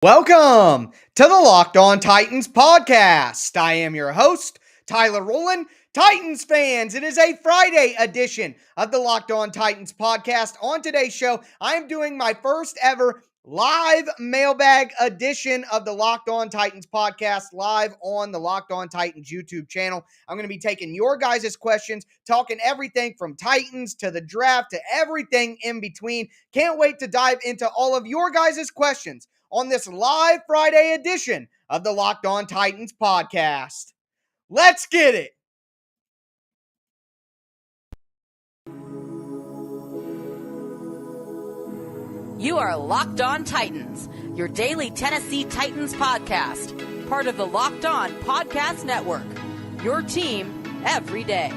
Welcome to the Locked On Titans podcast. I am your host, Tyler Rowland. Titans fans, it is a Friday edition of the Locked On Titans podcast. On today's show, I am doing my first ever live mailbag edition of the Locked On Titans podcast live on the Locked On Titans YouTube channel. I'm going to be taking your guys' questions, talking everything from Titans to the draft to everything in between. Can't wait to dive into all of your guys' questions on this live Friday edition of the Locked On Titans podcast. Let's get it. You are Locked On Titans, your daily Tennessee Titans podcast, part of the Locked On Podcast Network, your team every day.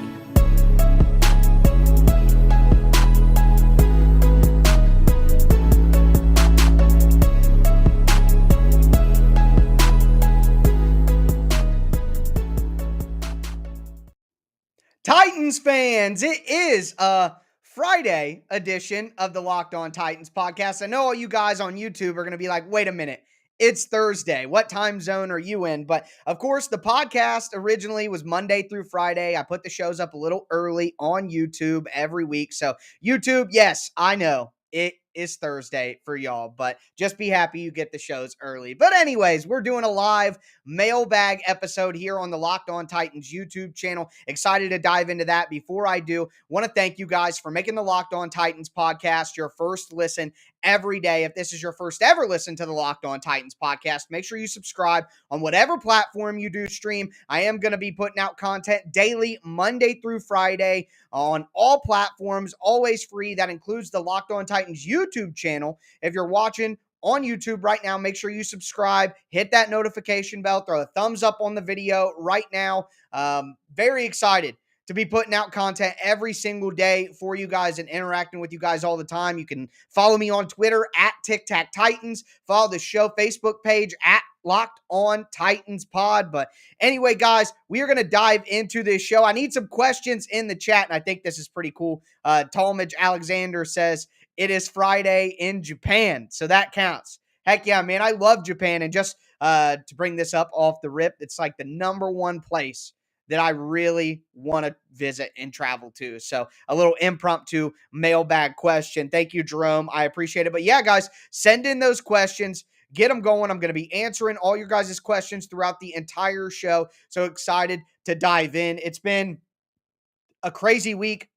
Titans fans, it is a Friday edition of the Locked On Titans podcast. I know all you guys on YouTube are going to be like, wait a minute, it's Thursday. What time zone are you in? But of course, the podcast originally was Monday through Friday. I put the shows up a little early on YouTube every week. So YouTube, yes, I know it is Thursday for y'all, but just be happy you get the shows early. But anyways, we're doing a live mailbag episode here on the Locked On Titans YouTube channel. Excited to dive into that. Before I do, want to thank you guys for making the Locked On Titans podcast your first listen every day. If this is your first ever listen to the Locked On Titans podcast, make sure you subscribe on whatever platform you do stream. I am going to be putting out content daily, Monday through Friday, on all platforms, always free. That includes the Locked On Titans YouTube channel. If you're watching on YouTube right now, make sure you subscribe, hit that notification bell, throw a thumbs up on the video right now. Very excited to be putting out content every single day for you guys and interacting with you guys all the time. You can follow me on Twitter at TicTacTitans. Follow the show Facebook page at Locked On Titans Pod. But anyway, guys, we are going to dive into this show. I need some questions in the chat, and I think this is pretty cool. Talmadge Alexander says, it is Friday in Japan, so that counts. Heck yeah, man. I love Japan. And just to bring this up off the rip, it's like the number one place that I really want to visit and travel to. So a little impromptu mailbag question. Thank you, Jerome. I appreciate it. But yeah, guys, send in those questions. Get them going. I'm going to be answering all your guys' questions throughout the entire show. So excited to dive in. It's been a crazy week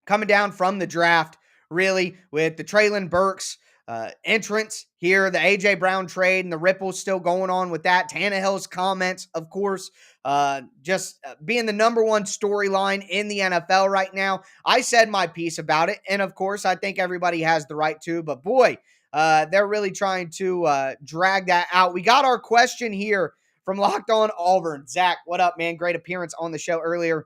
coming down from the draft, really, with the Treylon Burks entrance here, the A.J. Brown trade, and the ripples still going on with that. Tannehill's comments, of course, just being the number one storyline in the NFL right now. I said my piece about it, and of course, I think everybody has the right to, but boy, they're really trying to drag that out. We got our question here from Locked On Auburn. Zach, what up, man? Great appearance on the show earlier.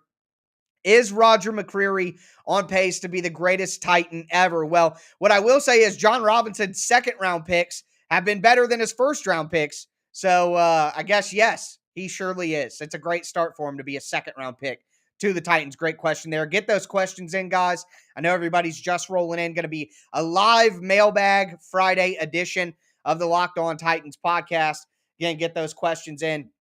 Is Roger McCreary on pace to be the greatest Titan ever? Well, what I will say is John Robinson's second-round picks have been better than his first-round picks. So I guess, yes, he surely is. It's a great start for him to be a second-round pick to the Titans. Great question there. Get those questions in, guys. I know everybody's just rolling in. Going to be a live mailbag Friday edition of the Locked On Titans podcast. Again, get those questions in.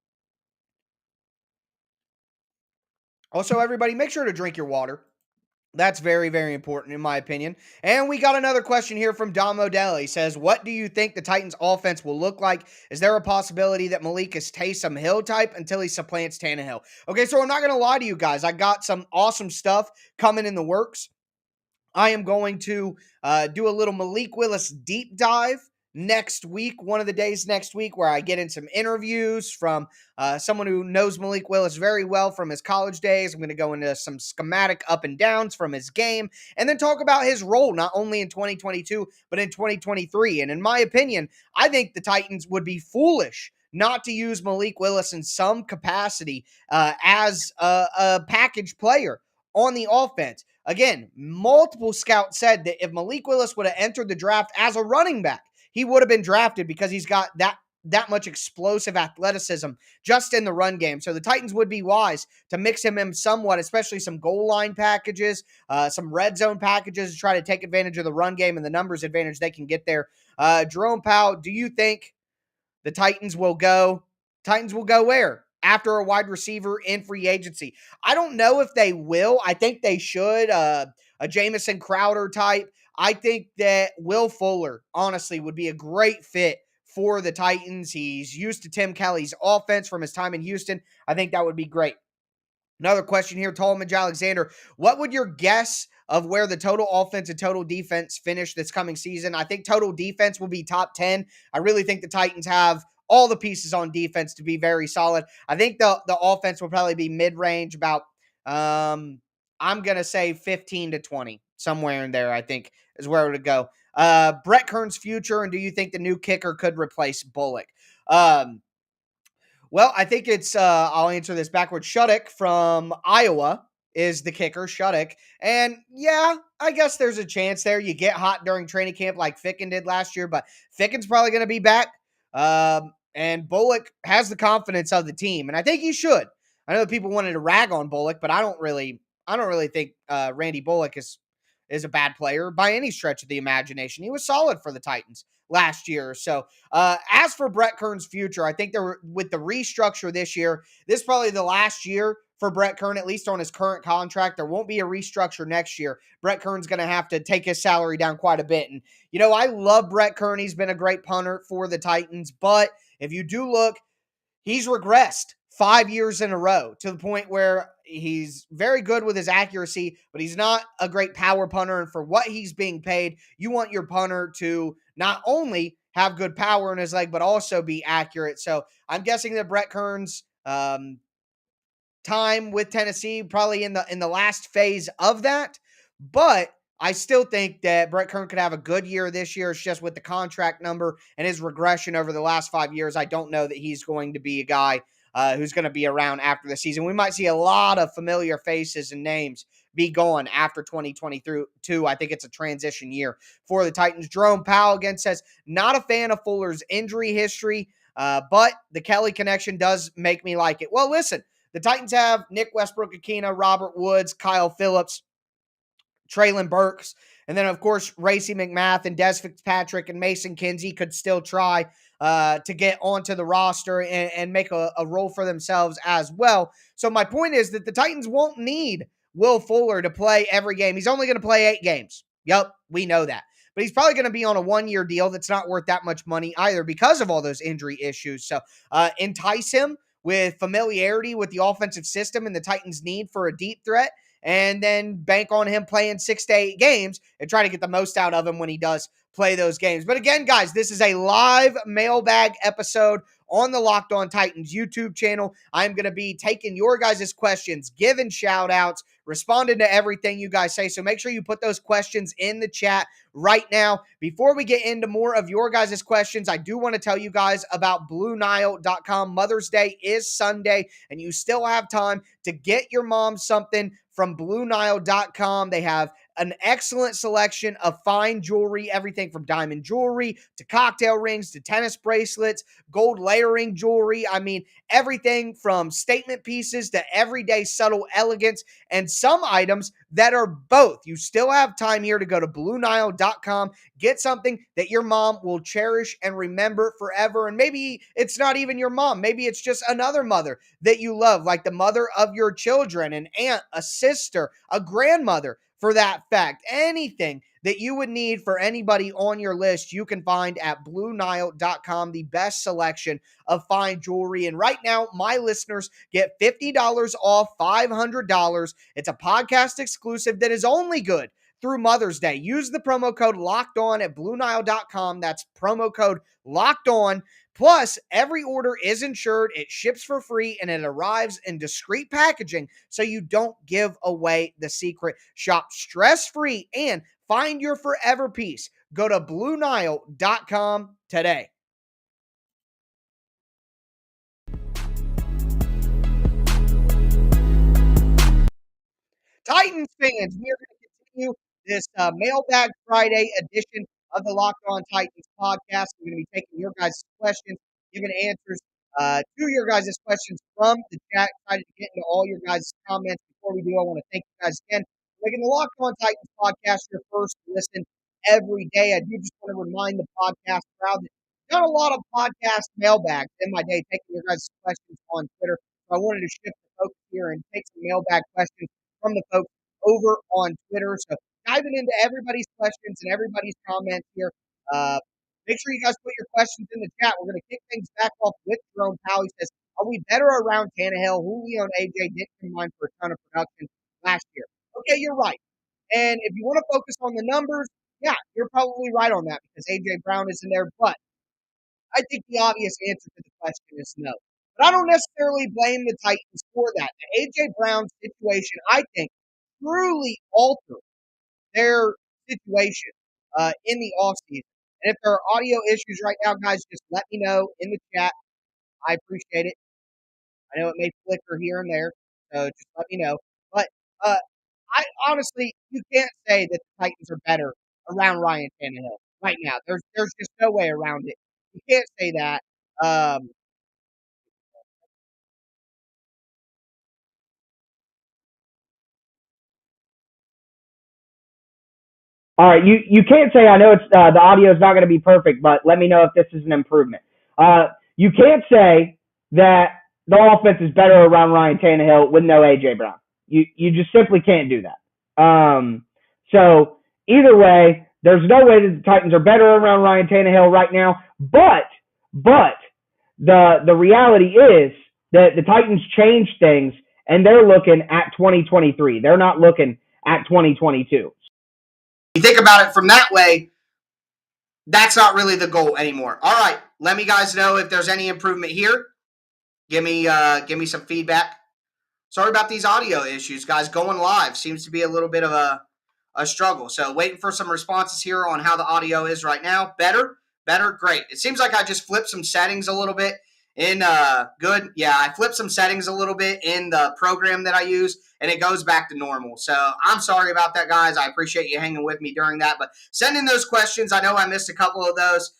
Also, everybody, make sure to drink your water. That's very, very important in my opinion. And we got another question here from Dom Odell. He says, what do you think the Titans offense will look like? Is there a possibility that Malik is Taysom Hill type until he supplants Tannehill? Okay, so I'm not going to lie to you guys. I got some awesome stuff coming in the works. I am going to do a little Malik Willis deep dive next week, one of the days next week, where I get in some interviews from someone who knows Malik Willis very well from his college days. I'm going to go into some schematic up and downs from his game and then talk about his role, not only in 2022, but in 2023. And in my opinion, I think the Titans would be foolish not to use Malik Willis in some capacity as a package player on the offense. Again, multiple scouts said that if Malik Willis would have entered the draft as a running back, he would have been drafted because he's got that much explosive athleticism just in the run game. So the Titans would be wise to mix him in somewhat, especially some goal line packages, some red zone packages to try to take advantage of the run game and the numbers advantage they can get there. Jerome Powell, do you think the Titans will go. Titans will go where? After a wide receiver in free agency. I don't know if they will. I think they should. A Jamison Crowder type. I think that Will Fuller, honestly, would be a great fit for the Titans. He's used to Tim Kelly's offense from his time in Houston. I think that would be great. Another question here, Tolman Alexander. What would your guess of where the total offense and total defense finish this coming season? I think total defense will be top 10. I really think the Titans have all the pieces on defense to be very solid. I think the offense will probably be mid-range, about I'm gonna say 15 to 20, somewhere in there, I think is where it would go. Brett Kern's future, and do you think the new kicker could replace Bullock? Um, well, I think it's I'll answer this backwards. Shuddock from Iowa is the kicker, Shuddock. And yeah, I guess there's a chance there. You get hot during training camp like Ficken did last year, but Ficken's probably going to be back. And Bullock has the confidence of the team, and I think he should. I know that people wanted to rag on Bullock, but I don't really think Randy Bullock is a bad player by any stretch of the imagination. He was solid for the Titans last year. So as for Brett Kern's future, I think with the restructure this year, this is probably the last year for Brett Kern, at least on his current contract. There won't be a restructure next year. Brett Kern's going to have to take his salary down quite a bit. And, I love Brett Kern. He's been a great punter for the Titans. But if you do look, he's regressed 5 years in a row to the point where he's very good with his accuracy, but he's not a great power punter. And for what he's being paid, you want your punter to not only have good power in his leg, but also be accurate. So I'm guessing that Brett Kern's time with Tennessee probably in the last phase of that. But I still think that Brett Kern could have a good year this year. It's just with the contract number and his regression over the last 5 years, I don't know that he's going to be a guy who's going to be around after the season. We might see a lot of familiar faces and names be gone after 2022. I think it's a transition year for the Titans. Jerome Powell again says, not a fan of Fuller's injury history, but the Kelly connection does make me like it. Well, listen, the Titans have Nick Westbrook-Akina, Robert Woods, Kyle Phillips, Traylon Burks, and then, of course, Racey McMath and Des Fitzpatrick and Mason Kinsey could still try to get onto the roster and make a role for themselves as well. So my point is that the Titans won't need Will Fuller to play every game. He's only going to play 8 games. Yep, we know that. But he's probably going to be on a 1-year deal that's not worth that much money either because of all those injury issues. So entice him with familiarity with the offensive system and the Titans' need for a deep threat, and then bank on him playing 6 to 8 games and try to get the most out of him when he does play those games. But again, guys, this is a live mailbag episode on the Locked On Titans YouTube channel. I'm going to be taking your guys' questions, giving shout outs, responding to everything you guys say. So make sure you put those questions in the chat right now. Before we get into more of your guys' questions, I do want to tell you guys about BlueNile.com. Mother's Day is Sunday, and you still have time to get your mom something from BlueNile.com. They have an excellent selection of fine jewelry, everything from diamond jewelry to cocktail rings to tennis bracelets, gold layering jewelry. I mean, everything from statement pieces to everyday subtle elegance, and some items that are both. You still have time here to go to BlueNile.com, get something that your mom will cherish and remember forever. And maybe it's not even your mom. Maybe it's just another mother that you love, like the mother of your children, an aunt, a sister, a grandmother, for that fact. Anything that you would need for anybody on your list, you can find at BlueNile.com, the best selection of fine jewelry. And right now, my listeners get $50 off $500. It's a podcast exclusive that is only good through Mother's Day. Use the promo code Locked On at BlueNile.com. That's promo code Locked On. Plus, every order is insured, it ships for free, and it arrives in discreet packaging so you don't give away the secret. Shop stress-free and find your forever piece. Go to BlueNile.com today. Titans fans, we are going to continue this Mailbag Friday edition of the Locked On Titans podcast. We're going to be taking your guys' questions, giving answers to your guys' questions from the chat. Excited to get into all your guys' comments. Before we do, I want to thank you guys again for making the Locked On Titans podcast your first listen every day. I do just want to remind the podcast crowd that done a lot of podcast mailbags in my day, taking your guys' questions on Twitter. So I wanted to shift the focus here and take some mailbag questions from the folks over on Twitter. So diving into everybody's questions and everybody's comments here. Make sure you guys put your questions in the chat. We're going to kick things back off with Jerome Powell. He says, are we better around Tannehill? Julio and AJ didn't combine for a ton of production last year. Okay, you're right. And if you want to focus on the numbers, yeah, you're probably right on that because A.J. Brown is in there. But I think the obvious answer to the question is no. But I don't necessarily blame the Titans for that. The A.J. Brown situation, I think, truly altered their situation in the offseason. And if there are audio issues right now, guys, just let me know in the chat. I appreciate it. I know it may flicker here and there, so just let me know. But I honestly, you can't say that the Titans are better around Ryan Tannehill right now. There's just no way around it. You can't say that. Um, All right, you can't say, I know it's the audio is not going to be perfect, but let me know if this is an improvement. You can't say that the offense is better around Ryan Tannehill with no A.J. Brown. You just simply can't do that. So either way, there's no way that the Titans are better around Ryan Tannehill right now. But the reality is that the Titans changed things, and they're looking at 2023. They're not looking at 2022. You think about it from that way, that's not really the goal anymore. All right, let me guys know if there's any improvement here. Give me some feedback. Sorry about these audio issues, guys. Going live seems to be a little bit of a struggle. So waiting for some responses here on how the audio is right now. Better, great. It seems like I just flipped some settings a little bit in good. Yeah, I flipped some settings a little bit in the program that I use, and it goes back to normal. So I'm sorry about that, guys. I appreciate you hanging with me during that. But send in those questions. I know I missed a couple of those.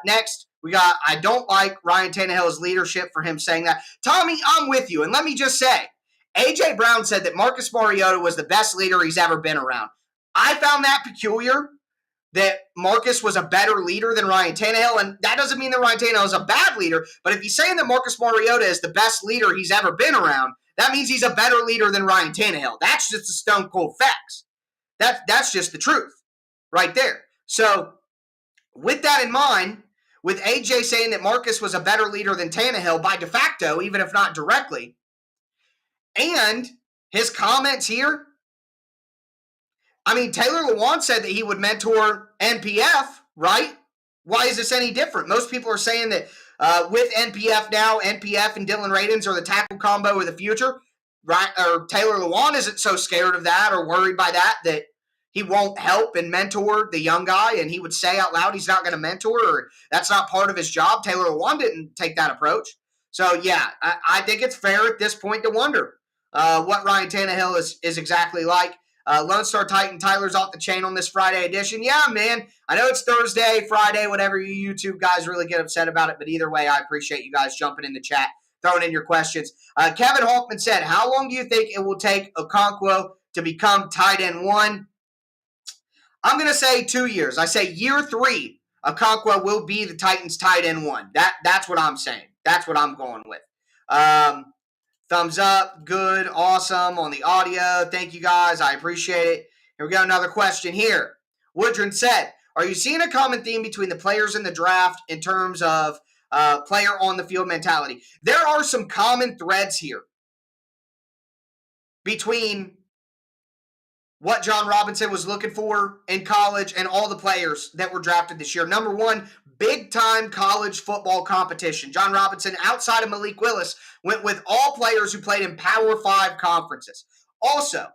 Next, we got, I don't like Ryan Tannehill's leadership for him saying that. Tommy, I'm with you. And let me just say, A.J. Brown said that Marcus Mariota was the best leader he's ever been around. I found that peculiar, that Marcus was a better leader than Ryan Tannehill, and that doesn't mean that Ryan Tannehill is a bad leader, but if he's saying that Marcus Mariota is the best leader he's ever been around, that means he's a better leader than Ryan Tannehill. That's just the stone cold facts. That's just the truth right there. So with that in mind, with AJ saying that Marcus was a better leader than Tannehill by de facto, even if not directly, and his comments here, I mean, Taylor Lewan said that he would mentor NPF, right? Why is this any different? Most people are saying that with NPF now, NPF and Dylan Radins are the tackle combo of the future, right? Or Taylor Lewan isn't so scared of that or worried by that he won't help and mentor the young guy, and he would say out loud he's not going to mentor, or that's not part of his job. Taylor Lewan didn't take that approach. So, yeah, I think it's fair at this point to wonder what Ryan Tannehill is exactly like. Lone Star Titan Tyler's off the chain on this Friday edition. Yeah, man. I know it's Thursday, Friday, whatever you YouTube guys really get upset about it. But either way, I appreciate you guys jumping in the chat, throwing in your questions. Kevin Hoffman said, how long do you think it will take Okonkwo to become tight end one? I'm going to say 2 years. I say year 3, Okonkwo will be the Titans tight end one. That's what I'm saying. That's what I'm going with. Thumbs up, good, awesome on the audio. Thank you guys. I appreciate it. Here we go. Another question here. Woodron said, are you seeing a common theme between the players in the draft in terms of player on the field mentality? There are some common threads here between what John Robinson was looking for in college and all the players that were drafted this year. Number one, big-time college football competition. John Robinson, outside of Malik Willis, went with all players who played in Power 5 conferences. Also,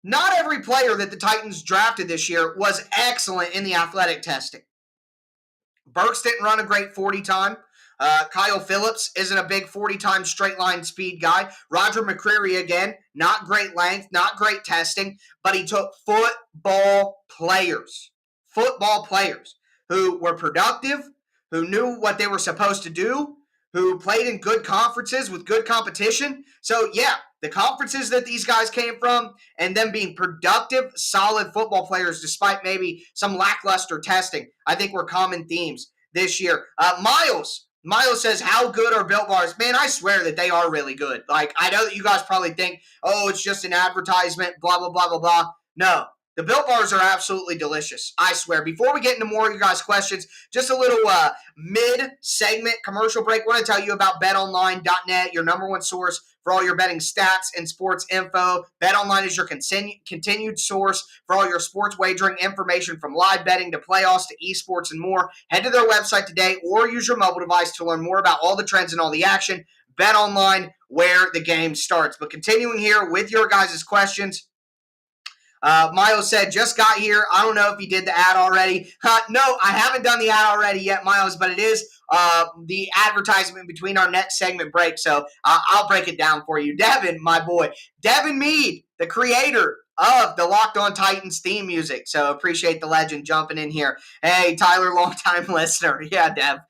not every player that the Titans drafted this year was excellent in the athletic testing. Burks didn't run a great 40 time. Kyle Phillips isn't a big 40-time straight-line speed guy. Roger McCreary, again, not great length, not great testing, but he took football players who were productive, who knew what they were supposed to do, who played in good conferences with good competition. So, yeah, the conferences that these guys came from and them being productive, solid football players despite maybe some lackluster testing, I think were common themes this year. Miles says, how good are Built Bars? Man, I swear that they are really good. Like, I know that you guys probably think, oh, it's just an advertisement, blah, blah, blah, blah, blah. No, the Built Bars are absolutely delicious. I swear. Before we get into more of you guys' questions, just a little mid-segment commercial break. I want to tell you about BetOnline.net, your number one source for all your betting stats and sports info. BetOnline is your continued source for all your sports wagering information, from live betting to playoffs to esports and more. Head to their website today or use your mobile device to learn more about all the trends and all the action. BetOnline, where the game starts. But continuing here with your guys' questions, Miles said, just got here. I don't know if you did the ad already. No, I haven't done the ad already yet, Miles, but it is the advertisement between our next segment break. So I'll break it down for you. Devin, my boy, Devin Mead, the creator of the Locked On Titans theme music. So appreciate the legend jumping in here. Hey, Tyler, longtime listener. Yeah, Dev.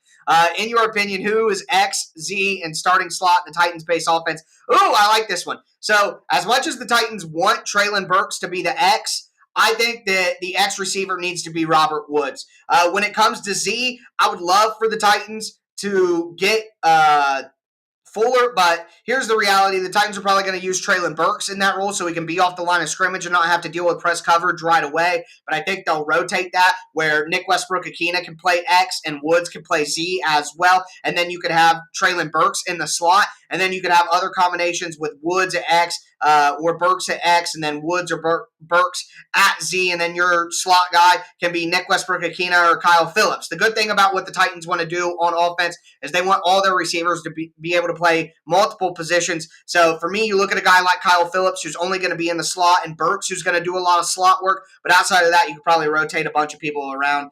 In your opinion, who is X, Z, and starting slot in the Titans-based offense? Ooh, I like this one. So as much as the Titans want Treylon Burks to be the X, I think that the X receiver needs to be Robert Woods. When it comes to Z, I would love for the Titans to get Fuller, but here's the reality. The Titans are probably going to use Treylon Burks in that role so he can be off the line of scrimmage and not have to deal with press coverage right away. But I think they'll rotate that where Nick Westbrook-Akina can play X and Woods can play Z as well. And then you could have Treylon Burks in the slot, and then you could have other combinations with Woods at X or Burks at X, and then Woods or Burks at Z, and then your slot guy can be Nick Westbrook-Akina or Kyle Phillips. The good thing about what the Titans want to do on offense is they want all their receivers to be able to play multiple positions. So for me, you look at a guy like Kyle Phillips, who's only going to be in the slot, and Burks, who's going to do a lot of slot work. But outside of that, you could probably rotate a bunch of people around.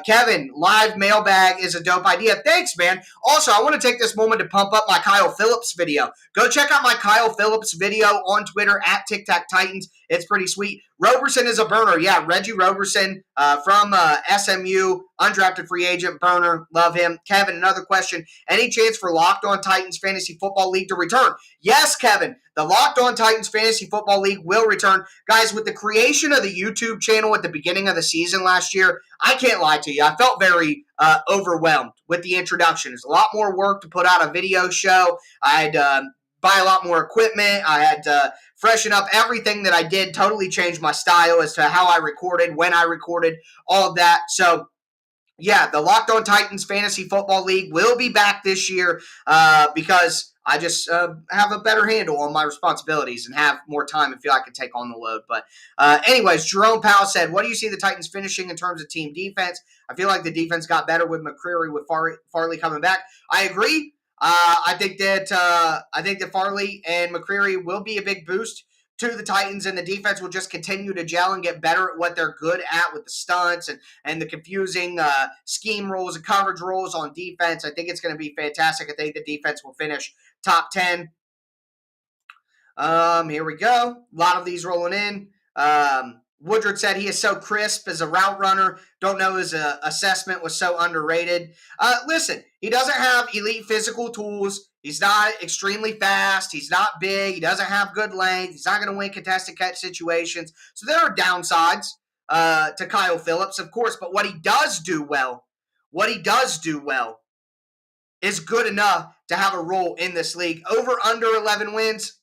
Kevin, live mailbag is a dope idea. Thanks, man. Also, I want to take this moment to pump up my Kyle Phillips video. Go check out my Kyle Phillips video on Twitter at TicTacTitans. It's pretty sweet. Roberson is a burner. Yeah, Reggie Roberson from SMU, undrafted free agent, burner. Love him. Kevin, another question. Any chance for Locked On Titans Fantasy Football League to return? Yes, Kevin. The Locked On Titans Fantasy Football League will return. Guys, with the creation of the YouTube channel at the beginning of the season last year, I can't lie to you. I felt very overwhelmed with the introduction. There's a lot more work to put out a video show. I had buy a lot more equipment. I had to freshen up everything that I did, totally change my style as to how I recorded, when I recorded, all of that. So, yeah, the Locked On Titans Fantasy Football League will be back this year because I just have a better handle on my responsibilities and have more time and feel I can take on the load. But anyways, Jerome Powell said, what do you see the Titans finishing in terms of team defense? I feel like the defense got better with McCreary, with Farley coming back. I agree. I think that Farley and McCreary will be a big boost to the Titans, and the defense will just continue to gel and get better at what they're good at with the stunts and the confusing scheme rules and coverage rules on defense. I think it's going to be fantastic. I think the defense will finish top 10. Here we go. A lot of these rolling in. Woodard said he is so crisp as a route runner. Don't know his assessment was so underrated. Listen, he doesn't have elite physical tools. He's not extremely fast. He's not big. He doesn't have good length. He's not going to win contested catch situations. So there are downsides to Kyle Phillips, of course. But what he does do well is good enough to have a role in this league. Over under 11 wins,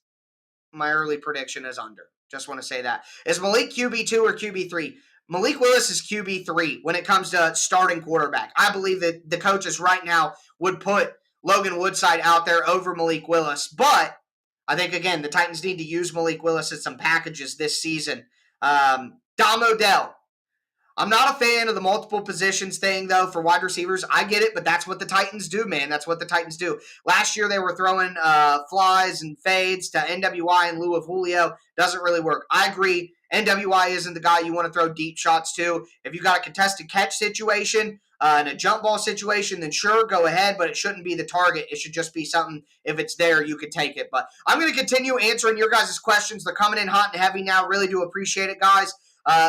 my early prediction is under. Just want to say that. Is Malik QB2 or QB3? Malik Willis is QB3 when it comes to starting quarterback. I believe that the coaches right now would put Logan Woodside out there over Malik Willis. But I think, again, the Titans need to use Malik Willis in some packages this season. Dom Odell. I'm not a fan of the multiple positions thing, though, for wide receivers. I get it, but that's what the Titans do, man. That's what the Titans do. Last year, they were throwing flies and fades to NWI in lieu of Julio. Doesn't really work. I agree. NWI isn't the guy you want to throw deep shots to. If you got a contested catch situation and a jump ball situation, then sure, go ahead, but it shouldn't be the target. It should just be something, if it's there, you could take it. But I'm going to continue answering your guys' questions. They're coming in hot and heavy now. Really do appreciate it, guys.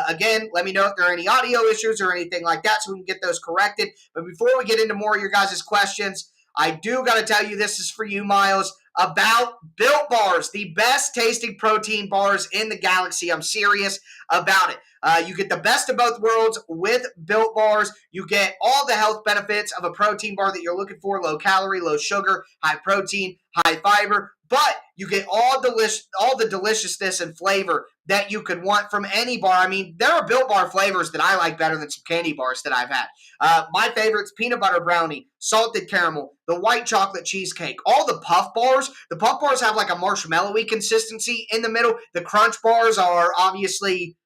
Again, let me know if there are any audio issues or anything like that so we can get those corrected. But before we get into more of your guys' questions, I do got to tell you, this is for you, Miles, about Built Bars, the best tasting protein bars in the galaxy. I'm serious about it. You get the best of both worlds with Built Bars. You get all the health benefits of a protein bar that you're looking for: low calorie, low sugar, high protein, high fiber. But you get all the deliciousness and flavor that you could want from any bar. I mean, there are Built Bar flavors that I like better than some candy bars that I've had. My favorites: peanut butter brownie, salted caramel, the white chocolate cheesecake, all the puff bars. The puff bars have like a marshmallowy consistency in the middle. The crunch bars are obviously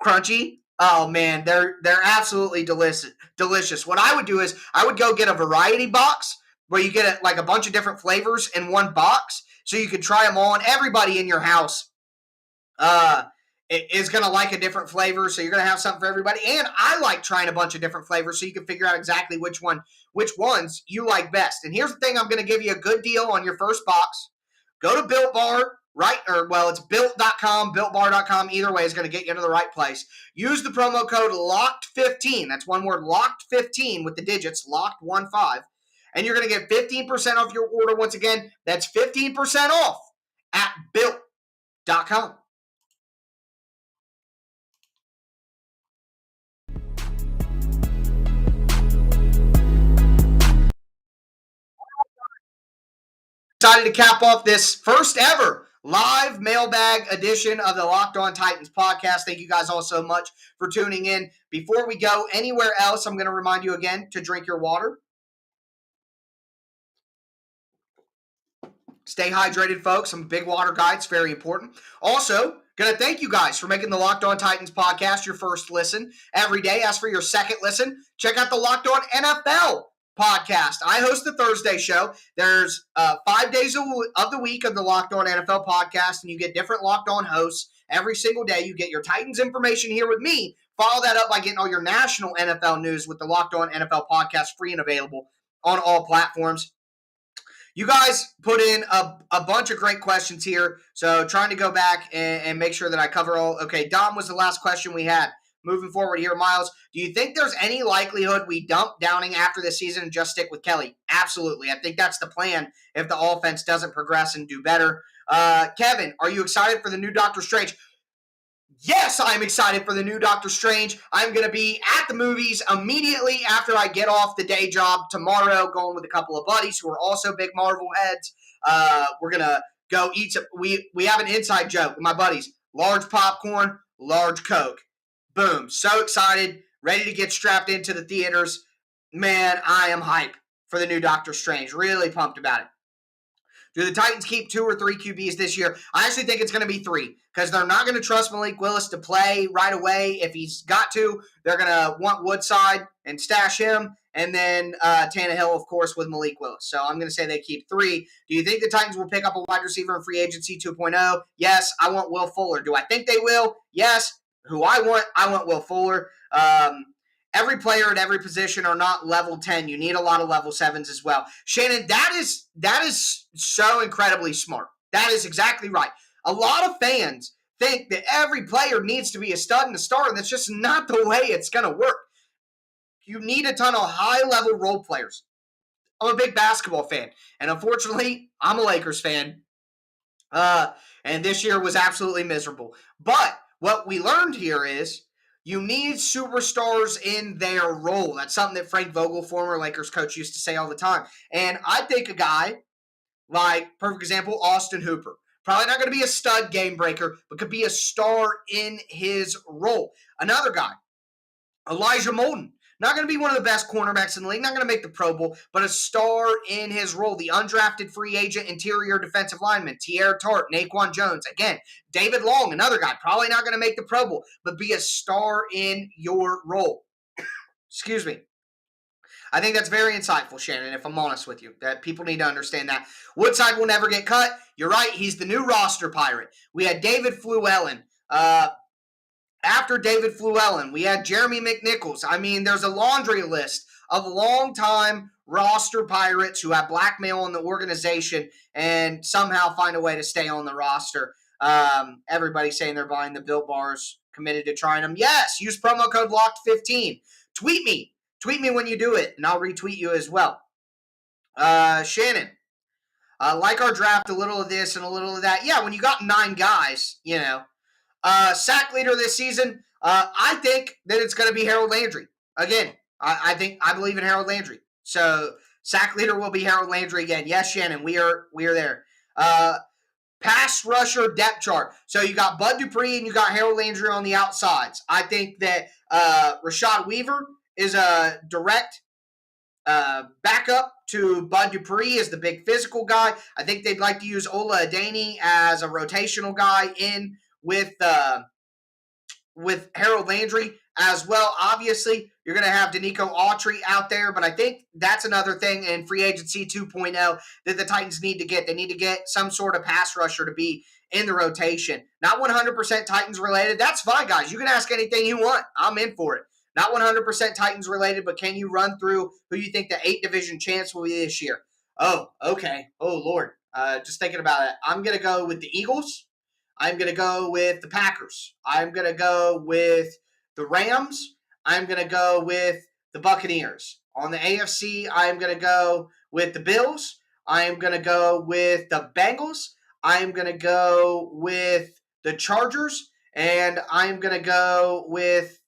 crunchy. Oh man, they're absolutely delicious. What I would do is I would go get a variety box where you get like a bunch of different flavors in one box, so you can try them all. And everybody in your house is going to like a different flavor, so you're going to have something for everybody. And I like trying a bunch of different flavors so you can figure out exactly which ones you like best. And here's the thing: I'm going to give you a good deal on your first box. Go to Built Bar, it's built.com, builtbar.com. Either way is going to get you to the right place. Use the promo code LOCKED15. That's one word, LOCKED15 with the digits, LOCKED15. And you're going to get 15% off your order. Once again, that's 15% off at built.com. Excited to cap off this first ever live mailbag edition of the Locked On Titans podcast. Thank you guys all so much for tuning in. Before we go anywhere else, I'm going to remind you again to drink your water. Stay hydrated, folks. I'm a big water guy. It's very important. Also, going to thank you guys for making the Locked On Titans podcast your first listen every day. As for your second listen, check out the Locked On NFL podcast. I host the Thursday show. There's 5 days of the week of the Locked On NFL podcast, and you get different Locked On hosts every single day. You get your Titans information here with me. Follow that up by getting all your national NFL news with the Locked On NFL podcast, free and available on all platforms. You guys put in a bunch of great questions here, so trying to go back and make sure that I cover all. Okay, Dom was the last question we had. Moving forward here, Miles, do you think there's any likelihood we dump Downing after this season and just stick with Kelly? Absolutely. I think that's the plan if the offense doesn't progress and do better. Kevin, are you excited for the new Doctor Strange? Yes, I'm excited for the new Doctor Strange. I'm going to be at the movies immediately after I get off the day job tomorrow, going with a couple of buddies who are also big Marvel heads. We're going to go eat some. We have an inside joke with my buddies. Large popcorn, large Coke. Boom. So excited, ready to get strapped into the theaters. Man, I am hype for the new Doctor Strange. Really pumped about it. Do the Titans keep 2 or 3 QBs this year? I actually think it's going to be 3 because they're not going to trust Malik Willis to play right away. If he's got to, they're going to want Woodside and stash him. And then Tannehill, of course, with Malik Willis. So I'm going to say they keep 3. Do you think the Titans will pick up a wide receiver in free agency 2.0? Yes, I want Will Fuller. Do I think they will? Yes. Who I want Will Fuller. Every player at every position are not level 10. You need a lot of level 7s as well. Shannon, that is so incredibly smart. That is exactly right. A lot of fans think that every player needs to be a stud and a star, and that's just not the way it's going to work. You need a ton of high-level role players. I'm a big basketball fan, and unfortunately, I'm a Lakers fan. And this year was absolutely miserable. But what we learned here is you need superstars in their role. That's something that Frank Vogel, former Lakers coach, used to say all the time. And I think a guy like, perfect example, Austin Hooper. Probably not going to be a stud game breaker, but could be a star in his role. Another guy, Elijah Molden. Not going to be one of the best cornerbacks in the league. Not going to make the Pro Bowl, but a star in his role. The undrafted free agent interior defensive lineman, Tierre Tart, Naquan Jones. Again, David Long, another guy. Probably not going to make the Pro Bowl, but be a star in your role. Excuse me. I think that's very insightful, Shannon, if I'm honest with you. That people need to understand that. Woodside will never get cut. You're right. He's the new roster pirate. We had David Fluellen. After David Fluellen, we had Jeremy McNichols. I mean, there's a laundry list of longtime roster pirates who have blackmail in the organization and somehow find a way to stay on the roster. Everybody's saying they're buying the Built Bars, committed to trying them. Yes, use promo code LOCKED15. Tweet me. Tweet me when you do it, and I'll retweet you as well. Shannon, like our draft, a little of this and a little of that. Yeah, when you got 9 guys, you know. Sack leader this season, I think that it's going to be Harold Landry. Again, I believe in Harold Landry. So sack leader will be Harold Landry again. Yes, Shannon, we are there. Pass rusher depth chart. So you got Bud Dupree and you got Harold Landry on the outsides. I think that Rashad Weaver is a direct backup to Bud Dupree as the big physical guy. I think they'd like to use Ola Adeni as a rotational guy in with Harold Landry as well. Obviously, you're going to have Danico Autry out there, but I think that's another thing in free agency 2.0 that the Titans need to get. They need to get some sort of pass rusher to be in the rotation. Not 100% Titans related. That's fine, guys. You can ask anything you want. I'm in for it. Not 100% Titans related, but can you run through who you think the 8 division champs will be this year? Oh, okay. Oh, Lord. Just thinking about it. I'm going to go with the Eagles. I'm going to go with the Packers. I'm going to go with the Rams. I'm going to go with the Buccaneers. On the AFC, I'm going to go with the Bills. I'm going to go with the Bengals. I'm going to go with the Chargers. And I'm going to go with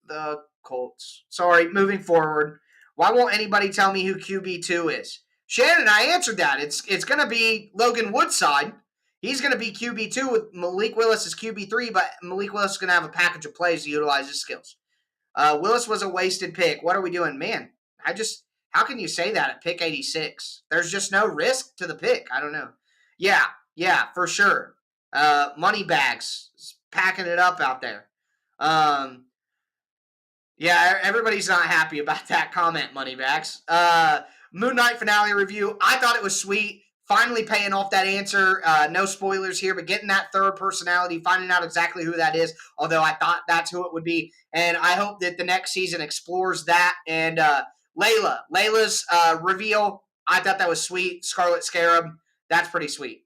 the Colts. Sorry, moving forward. Why won't anybody tell me who QB2 is? Shannon, I answered that. It's going to be Logan Woodside. He's going to be QB2 with Malik Willis as QB3, but Malik Willis is going to have a package of plays to utilize his skills. Willis was a wasted pick. What are we doing? Man, how can you say that at pick 86? There's just no risk to the pick. I don't know. Yeah, for sure. Money bags, packing it up out there. Yeah, everybody's not happy about that comment, money bags. Moon Knight finale review. I thought it was sweet. Finally paying off that answer. No spoilers here, but getting that third personality, finding out exactly who that is, although I thought that's who it would be. And I hope that the next season explores that. And Layla's reveal, I thought that was sweet. Scarlet Scarab, that's pretty sweet.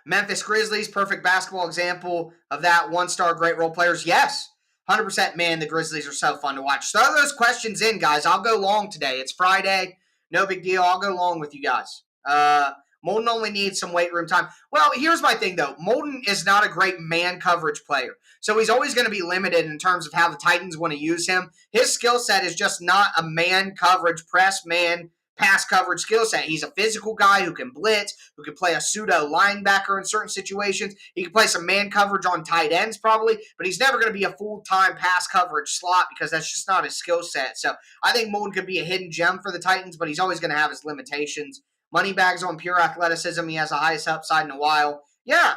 Memphis Grizzlies, perfect basketball example of that. 1-star great role players. Yes, 100%. Man, the Grizzlies are so fun to watch. Throw those questions in, guys. I'll go long today. It's Friday. No big deal. I'll go long with you guys. Molden only needs some weight room time. Well, here's my thing, though. Molden is not a great man coverage player. So he's always going to be limited in terms of how the Titans want to use him. His skill set is just not a man coverage, press man, pass coverage skill set. He's a physical guy who can blitz, who can play a pseudo linebacker in certain situations. He can play some man coverage on tight ends probably, but he's never going to be a full-time pass coverage slot because that's just not his skill set. So I think Molden could be a hidden gem for the Titans, but he's always going to have his limitations. Moneybags on pure athleticism. He has the highest upside in a while. Yeah,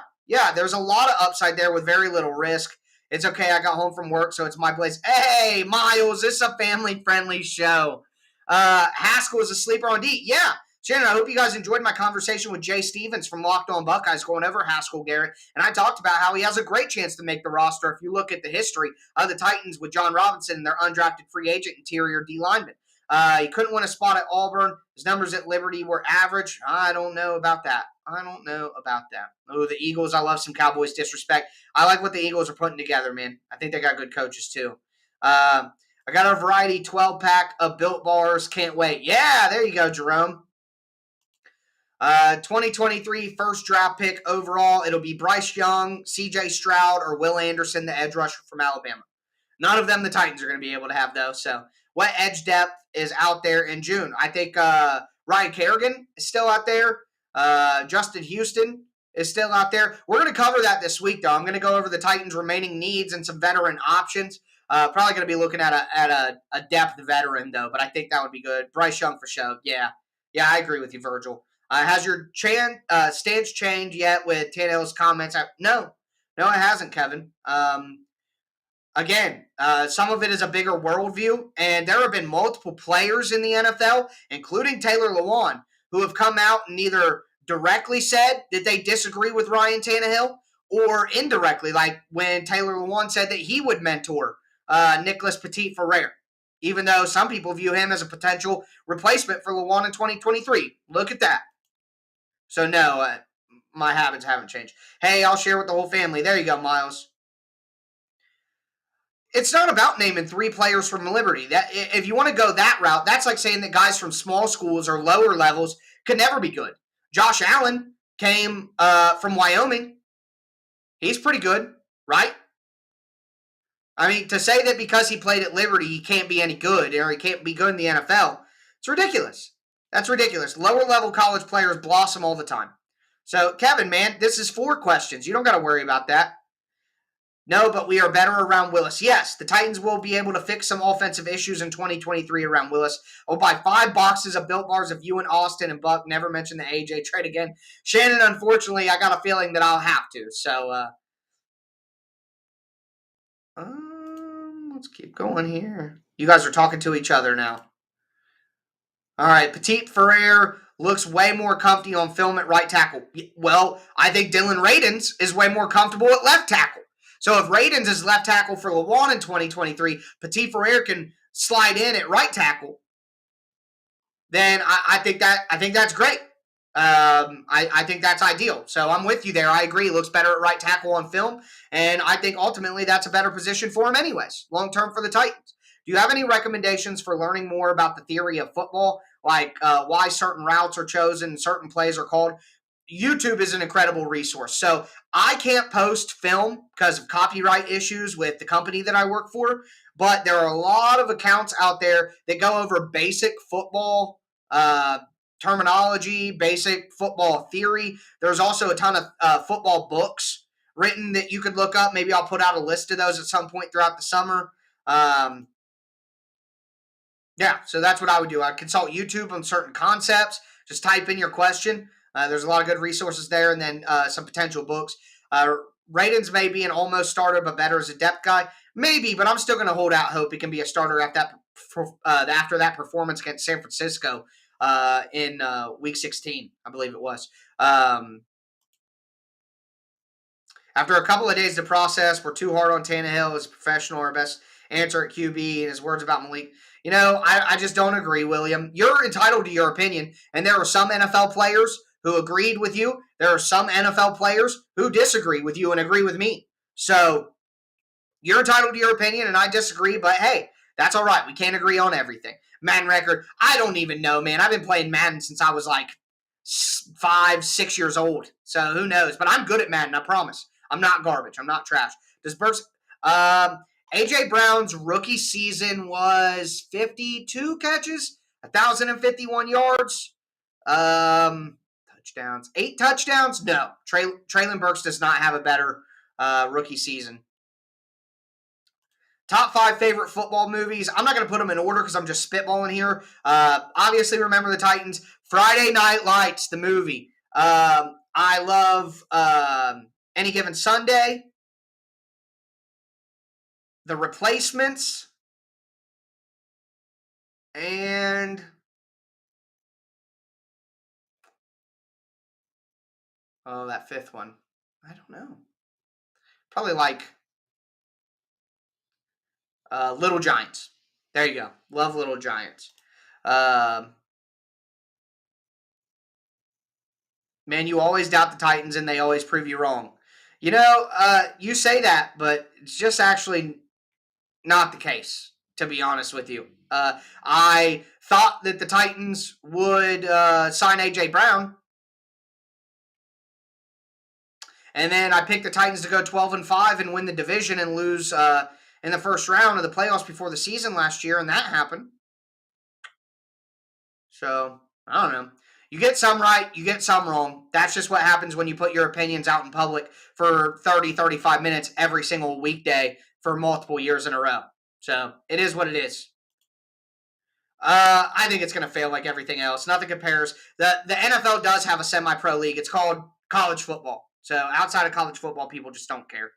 there's a lot of upside there with very little risk. It's okay. I got home from work, so it's my place. Hey, Miles, this is a family-friendly show. Haskell is a sleeper on D. Yeah. Shannon, I hope you guys enjoyed my conversation with Jay Stevens from Locked On Buckeyes going over Haskell Garrett. And I talked about how he has a great chance to make the roster if you look at the history of the Titans with John Robinson and their undrafted free agent interior D lineman. He couldn't win a spot at Auburn. His numbers at Liberty were average. I don't know about that. Oh, the Eagles. I love some Cowboys disrespect. I like what the Eagles are putting together, man. I think they got good coaches, too. I got a variety 12-pack of Built Bars. Can't wait. Yeah, there you go, Jerome. 2023 first draft pick overall. It'll be Bryce Young, C.J. Stroud, or Will Anderson, the edge rusher from Alabama. None of them the Titans are going to be able to have, though. So what edge depth is out there in June? I think Ryan Kerrigan is still out there. Justin Houston is still out there. We're going to cover that this week, though. I'm going to go over the Titans' remaining needs and some veteran options. Probably going to be looking at a depth veteran, though, but I think that would be good. Bryce Young for sure. Yeah, I agree with you, Virgil. Has your stance changed yet with Tannehill's comments? No, it hasn't, Kevin. Again, some of it is a bigger worldview, and there have been multiple players in the NFL, including Taylor Lewan, who have come out and either directly said that they disagree with Ryan Tannehill or indirectly, like when Taylor Lewan said that he would mentor Nicholas Petit-Ferrer, even though some people view him as a potential replacement for Lewan in 2023. Look at that. So, no, my habits haven't changed. Hey, I'll share with the whole family. There you go, Miles. It's not about naming 3 players from Liberty. That if you want to go that route, that's like saying that guys from small schools or lower levels could never be good. Josh Allen came from Wyoming. He's pretty good, right? I mean, to say that because he played at Liberty, he can't be any good or he can't be good in the NFL, it's ridiculous. That's ridiculous. Lower level college players blossom all the time. So, Kevin, man, this is 4 questions. You don't got to worry about that. No, but we are better around Willis. Yes, the Titans will be able to fix some offensive issues in 2023 around Willis. I'll buy 5 boxes of Built Bars if you and Austin and Buck never mention the AJ trade again. Shannon, unfortunately, I got a feeling that I'll have to. So, let's keep going here. You guys are talking to each other now. All right, Petit Ferrer looks way more comfy on film at right tackle. Well, I think Dylan Radins is way more comfortable at left tackle. So if Radins is left tackle for Lewan in 2023, Petit Ferrer can slide in at right tackle. Then I think that's great. I think that's ideal. So I'm with you there. I agree. He looks better at right tackle on film, and I think ultimately that's a better position for him anyways, long term for the Titans. Do you have any recommendations for learning more about the theory of football, like why certain routes are chosen, certain plays are called? YouTube is an incredible resource. So I can't post film because of copyright issues with the company that I work for, but there are a lot of accounts out there that go over basic football terminology, basic football theory. There's also a ton of football books written that you could look up. Maybe I'll put out a list of those at some point throughout the summer. Yeah, so that's what I would do. I'd consult YouTube on certain concepts. Just type in your question. There's a lot of good resources there, and then some potential books. Radins may be an almost starter, but better as a depth guy. Maybe, but I'm still going to hold out hope he can be a starter after that performance against San Francisco in Week 16, I believe it was. After a couple of days to process, we're too hard on Tannehill as a professional. Our best answer at QB and his words about Malik. You know, I just don't agree, William. You're entitled to your opinion, and there are some NFL players who agreed with you. There are some NFL players who disagree with you and agree with me. So you're entitled to your opinion, and I disagree, but hey, that's all right. We can't agree on everything. Madden record, I don't even know, man. I've been playing Madden since I was like 5, 6 years old. So who knows? But I'm good at Madden, I promise. I'm not garbage. I'm not trash. Does Burks... A.J. Brown's rookie season was 52 catches, 1,051 yards, touchdowns. 8 touchdowns? No. Traylon Burks does not have a better rookie season. Top 5 favorite football movies. I'm not going to put them in order because I'm just spitballing here. Obviously, remember the Titans. Friday Night Lights, the movie. I love Any Given Sunday. The Replacements, and that 5th one. I don't know. Probably like Little Giants. There you go. Love Little Giants. Man, you always doubt the Titans and they always prove you wrong. You know, you say that, but it's just actually not the case, to be honest with you. I thought that the Titans would sign A.J. Brown. And then I picked the Titans to go 12-5 and win the division and lose in the first round of the playoffs before the season last year, and that happened. So, I don't know. You get some right, you get some wrong. That's just what happens when you put your opinions out in public for 30, 35 minutes every single weekday for multiple years in a row. So, it is what it is. I think it's going to fail like everything else. Nothing compares. The NFL does have a semi-pro league. It's called college football. So, outside of college football, people just don't care.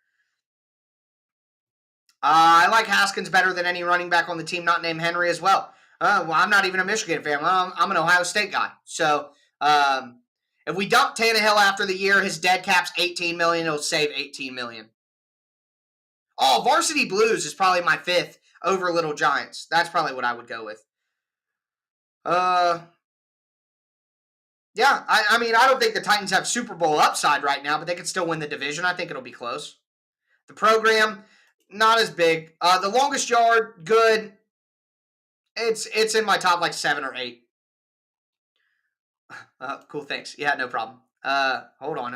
I like Haskins better than any running back on the team not named Henry as well. Well, I'm not even a Michigan fan. I'm an Ohio State guy. So, if we dump Tannehill after the year, his dead cap's $18 million. It'll save $18 million. Oh, Varsity Blues is probably my 5th over Little Giants. That's probably what I would go with. Yeah, I mean, I don't think the Titans have Super Bowl upside right now, but they could still win the division. I think it'll be close. The program, not as big. The longest yard, good. It's in my top like 7 or 8. Cool, thanks. Yeah, no problem. Hold on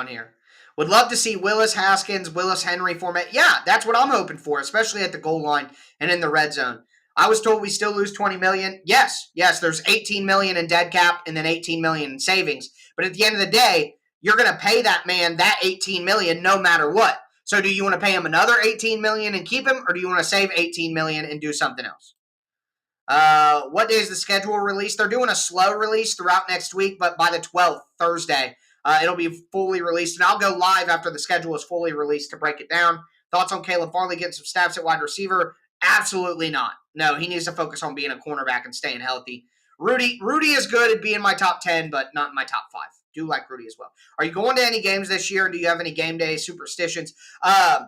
here. Would love to see Willis Haskins, Willis Henry format. Yeah, that's what I'm hoping for, especially at the goal line and in the red zone. I was told we still lose $20 million. Yes, there's $18 million in dead cap and then $18 million in savings. But at the end of the day, you're going to pay that man that $18 million no matter what. So do you want to pay him another $18 million and keep him, or do you want to save $18 million and do something else? What day is the schedule release? They're doing a slow release throughout next week, but by the 12th, Thursday, it'll be fully released. And I'll go live after the schedule is fully released to break it down. Thoughts on Caleb Farley getting some snaps at wide receiver? Absolutely not. No, he needs to focus on being a cornerback and staying healthy. Rudy is good at being my top 10, but not in my top 5. Do like Rudy as well. Are you going to any games this year? Do you have any game day superstitions? I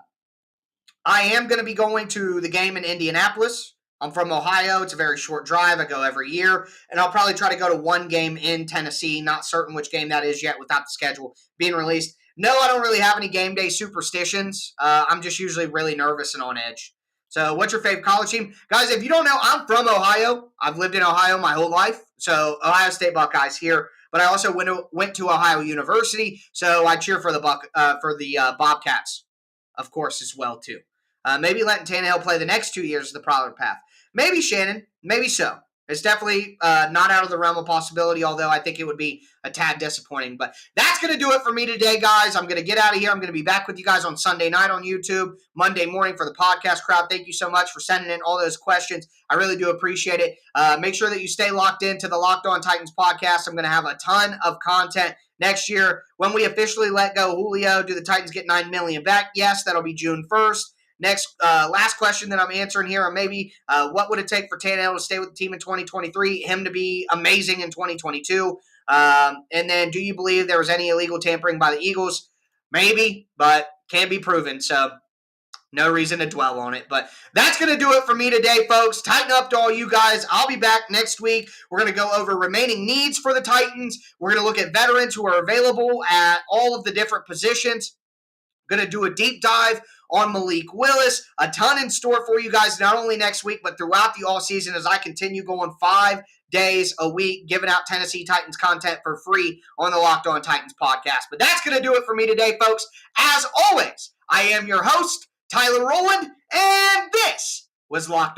am going to be going to the game in Indianapolis. I'm from Ohio. It's a very short drive. I go every year. And I'll probably try to go to one game in Tennessee. Not certain which game that is yet without the schedule being released. No, I don't really have any game day superstitions. I'm just usually really nervous and on edge. So what's your favorite college team? Guys, if you don't know, I'm from Ohio. I've lived in Ohio my whole life. So Ohio State Buckeyes here. But I also went to Ohio University. So I cheer for the Bobcats, of course, as well, too. Maybe letting Tannehill play the next 2 years of the Pollard path. Maybe, Shannon. Maybe so. It's definitely not out of the realm of possibility, although I think it would be a tad disappointing. But that's going to do it for me today, guys. I'm going to get out of here. I'm going to be back with you guys on Sunday night on YouTube, Monday morning for the podcast crowd. Thank you so much for sending in all those questions. I really do appreciate it. Make sure that you stay locked into the Locked On Titans podcast. I'm going to have a ton of content next year. When we officially let go Julio, do the Titans get $9 million back? Yes, that'll be June 1st. Next, last question that I'm answering here, or maybe what would it take for Tannehill to stay with the team in 2023, him to be amazing in 2022? And then do you believe there was any illegal tampering by the Eagles? Maybe, but can't be proven, so no reason to dwell on it. But that's going to do it for me today, folks. Tighten up to all you guys. I'll be back next week. We're going to go over remaining needs for the Titans. We're going to look at veterans who are available at all of the different positions. Going to do a deep dive on Malik Willis. A ton in store for you guys, not only next week, but throughout the offseason as I continue going 5 days a week, giving out Tennessee Titans content for free on the Locked On Titans podcast. But that's going to do it for me today, folks. As always, I am your host, Tyler Rowland, and this was Locked On.